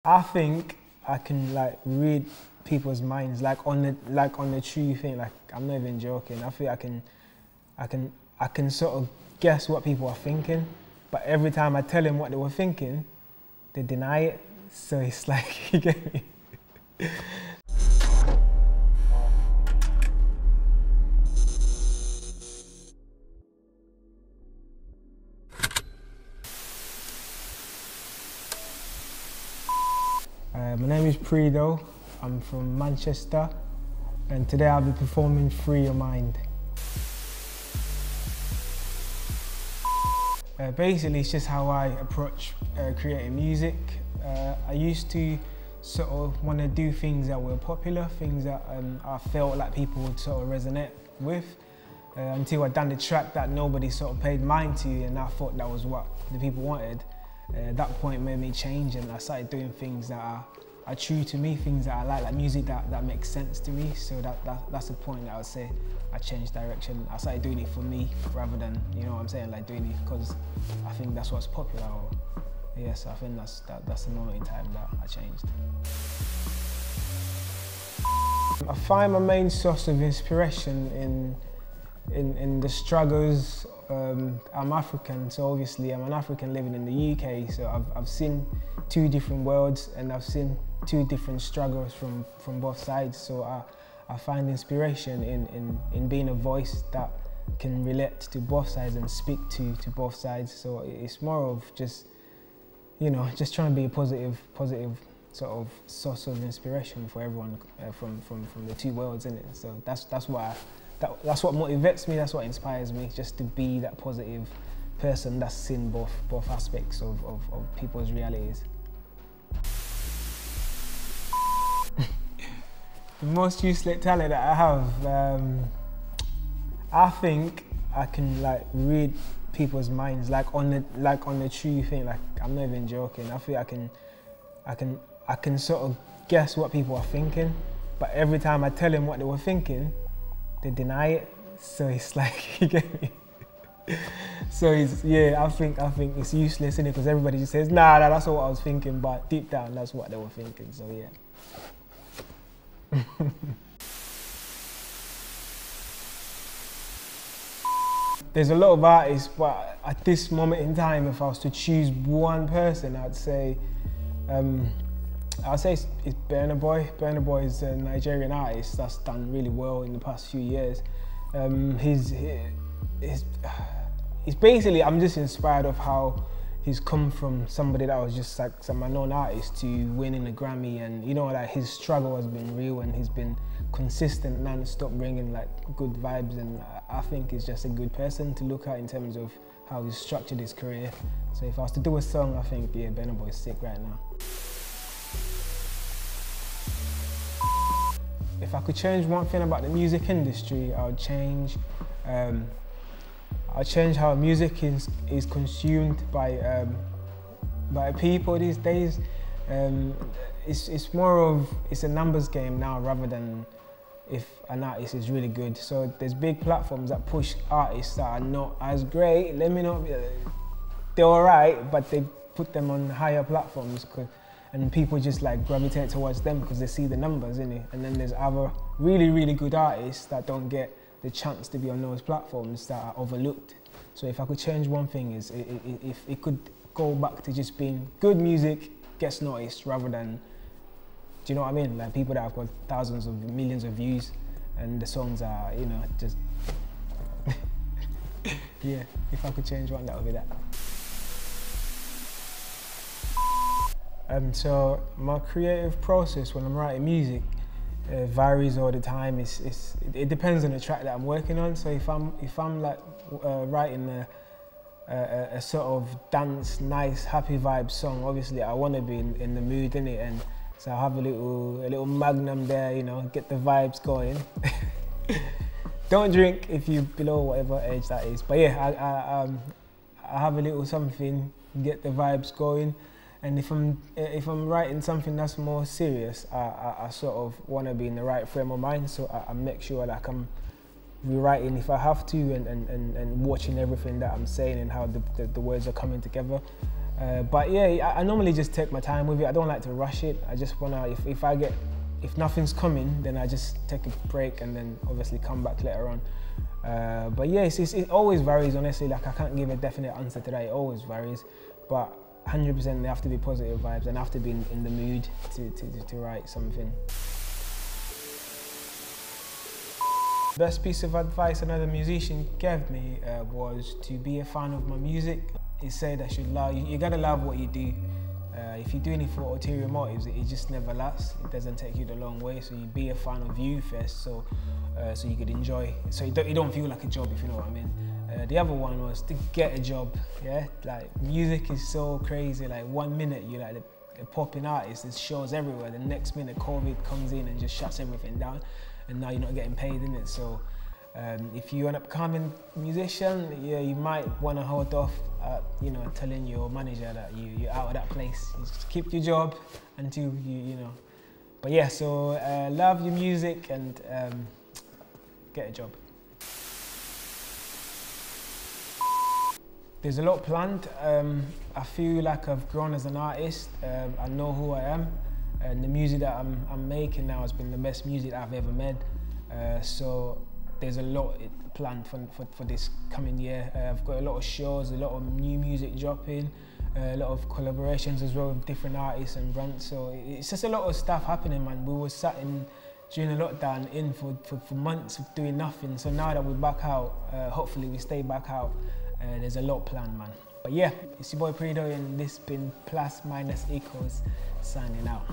I think I can like read people's minds, like on the true thing. Like I'm not even joking. I feel I can sort of guess what people are thinking, but every time I tell them what they were thinking, they deny it. So it's like, you get me? My name is Prido. I'm from Manchester, and today I'll be performing Free Your Mind. Basically, it's just how I approach creating music. I used to sort of want to do things that were popular, things that I felt like people would sort of resonate with, until I'd done the track that nobody sort of paid mind to, and I thought that was what the people wanted. That point made me change, and I started doing things that are true to me, things that I like music that makes sense to me. So that's the point that I would say I changed direction. I started doing it for me rather than, you know what I'm saying, like doing it because I think that's what's popular. Or, yes, I think that's the moment in time that I changed. I find my main source of inspiration in the struggles. I'm African, so obviously I'm an African living in the UK, so I've seen two different worlds and I've seen two different struggles from both sides. So I find inspiration in being a voice that can relate to both sides and speak to both sides. So it's more of just, you know, just trying to be a positive sort of source of inspiration for everyone from the two worlds, innit? So that's what motivates me, that's what inspires me, just to be that positive person that's seen both aspects of people's realities. The most useless talent that I have, I think I can like read people's minds, like on the true thing. Like I'm not even joking. I feel I can sort of guess what people are thinking, but every time I tell them what they were thinking, they deny it. So it's like, you get me? So it's, yeah, I think it's useless, innit? Because everybody just says, nah, that's not what I was thinking, but deep down, that's what they were thinking. So yeah. There's a lot of artists, but at this moment in time, if I was to choose one person, I'd say it's Burna Boy. Burna Boy is a Nigerian artist that's done really well in the past few years. He's basically, I'm just inspired of how he's come from somebody that was just like some unknown artist to winning a Grammy, and you know, like his struggle has been real and he's been consistent, non-stop, bringing like good vibes, and I think he's just a good person to look at in terms of how he's structured his career. So if I was to do a song, I think, yeah, Burna Boy is sick right now. If I could change one thing about the music industry, I would change how music is consumed by people these days. It's more of, it's a numbers game now rather than if an artist is really good. So there's big platforms that push artists that are not as great. They're alright, but they put them on higher platforms, and people just like gravitate towards them because they see the numbers, innit? And then there's other really good artists that don't get the chance to be on those platforms, that are overlooked. So if I could change one thing, is if it could go back to just being good music gets noticed rather than, do you know what I mean? Like people that have got thousands of millions of views and the songs are, you know, just yeah, if I could change one, that would be that. So my creative process when I'm writing music varies all the time. It depends on the track that I'm working on. So if I'm like writing a sort of dance, nice, happy vibe song, obviously I want to be in the mood, innit? And so I have a little magnum there, you know, get the vibes going. Don't drink if you're below whatever age that is. But yeah, I have a little something, get the vibes going. And if I'm writing something that's more serious, I sort of want to be in the right frame of mind. So I make sure like I'm rewriting if I have to, and watching everything that I'm saying and how the words are coming together. But yeah, I normally just take my time with it. I don't like to rush it. I just wanna, if nothing's coming, then I just take a break and then obviously come back later on. But yeah, it always varies, honestly. Like, I can't give a definite answer to that. It always varies, but 100% they have to be positive vibes and I have to be in the mood to write something. Best piece of advice another musician gave me was to be a fan of my music. He said I should love, you gotta love what you do. If you're doing it for ulterior motives, it just never lasts. It doesn't take you the long way. So you be a fan of you first, so you could enjoy. So you don't feel like a job, if you know what I mean. The other one was to get a job. Yeah, like music is so crazy. Like 1 minute you're like a popping artist, there's shows everywhere. The next minute COVID comes in and just shuts everything down, and now you're not getting paid in it. So if you end up becoming a musician, yeah, you might want to hold off, you know, telling your manager that you're out of that place. You just keep your job until you know. But yeah, so love your music and get a job. There's a lot planned. I feel like I've grown as an artist. I know who I am, and the music that I'm making now has been the best music I've ever made. So there's a lot planned for this coming year. I've got a lot of shows, a lot of new music dropping, a lot of collaborations as well with different artists and brands. So it's just a lot of stuff happening, man. We were sat in during the lockdown for months of doing nothing. So now that we're back out, hopefully we stay back out. There's a lot planned, man. But yeah, it's your boy Prido, and this has been Plus Minus Equals signing out.